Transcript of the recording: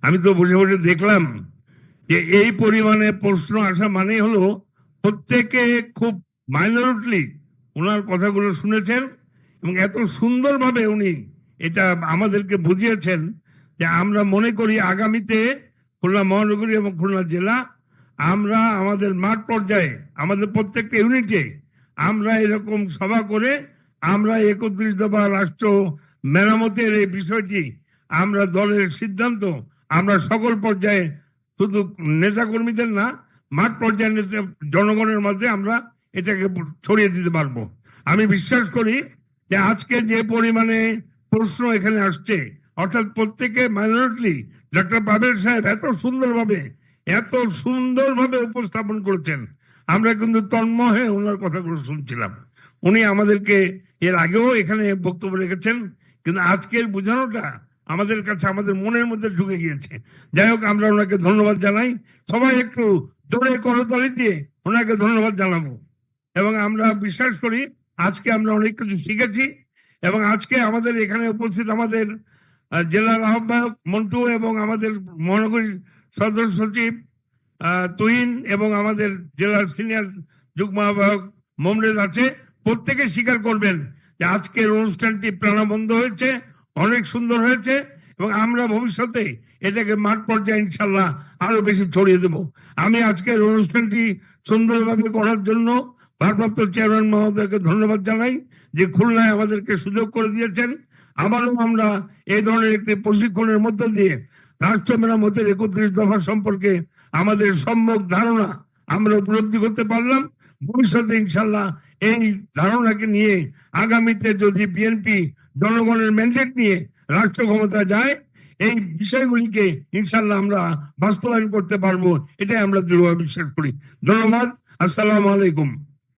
আমি তো বসে বসে দেখলাম যে এই পরিমাণে প্রশ্ন আসা মানে হলো প্রত্যেকে খুব মাইনরিটি ওনার কথাগুলো শুনেছেন এবং এত সুন্দরভাবে উনি এটা আমাদেরকে বুঝিয়েছেন যে আমরা মনে করি আগামীতে খুলনা মহানগরী এবং খুলনা জেলা আমরা আমাদের মাঠ পর্যায়ে আমাদের প্রত্যেকটা ইউনিটে আমরা এরকম সভা করে আমরা 31 দফা রাষ্ট্র মেরামতের এই বিষয়টি আমরা দলের সিদ্ধান্ত আমরা সকল পর্যায়ে শুধু নেতা কর্মীদের না মাঠ পর্যায়ে জনগণের মধ্যে আমরা এটাকে ছড়িয়ে দিতে পারবো। আমি বিশ্বাস করি যে আজকে যে পরিমাণে প্রশ্ন এখানে আসছে অর্থাৎ প্রত্যেকে মাইনরিটি ডক্টর পাবেল সাহেব এত সুন্দরভাবে উপস্থাপন করেছেন, আমরা কিন্তু তন্ময়ে ওনার কথাগুলো শুনছিলাম। উনি আমাদেরকে এর আগেও এখানে বক্তব্য রেখেছেন, কিন্তু আজকের বোঝানোটা আমাদের কাছে আমাদের মনের মধ্যে ঢুকে গিয়েছে। যাই হোক, আমরা ওনাকে ধন্যবাদ জানাই। সবাই একটু জোরে করতালি দিয়ে ওনাকে ধন্যবাদ জানাবো। এবং আমরা বিশ্বাস করি আজকে আমরা অনেক কিছু শিখেছি এবং আজকে আমাদের এখানে উপস্থিত আমাদের জেলার আহ্বায়ক মন্টু এবং আমাদের মহানগরী সদস্য সচিব তুহিন এবং আমাদের জেলার সিনিয়র যুগ্ম আহ্বায়ক মোমরেজ আছে, প্রত্যেকে স্বীকার করবেন যে আজকের অনুষ্ঠানটি প্রাণবন্ত হয়েছে, অনেক সুন্দর হয়েছে এবং আমরা ভবিষ্যতে এটাকে মাঠ পর্যায়ে ইনশাল্লাহ আরো বেশি ছড়িয়ে দেব। আমি আজকের অনুষ্ঠানটি সুন্দরভাবে করার জন্য ভারপ্রাপ্ত চেয়ারম্যান মহোদয়কে ধন্যবাদ জানাই যে খুলনায় আমাদেরকে সুযোগ করে দিয়েছেন। আবারও আমরা এই ধরনের একটি প্রশিক্ষণের মধ্য দিয়ে রাষ্ট্র মেরামতের 31 দফা সম্পর্কে আমাদের সম্যক ধারণা আমরা উপলব্ধি করতে পারলাম। ভবিষ্যতে ইনশাল্লাহ এই ধারণাকে নিয়ে আগামীতে যদি বিএনপি জনগণের ম্যান্ডেট নিয়ে রাষ্ট্র ক্ষমতা যায়, এই বিষয়গুলিকে ইনশাল্লাহ আমরা বাস্তবায়ন করতে পারবো, এটাই আমরা দৃঢ়ভাবে বিশ্বাস করি। ধন্যবাদ। আসসালামু আলাইকুম।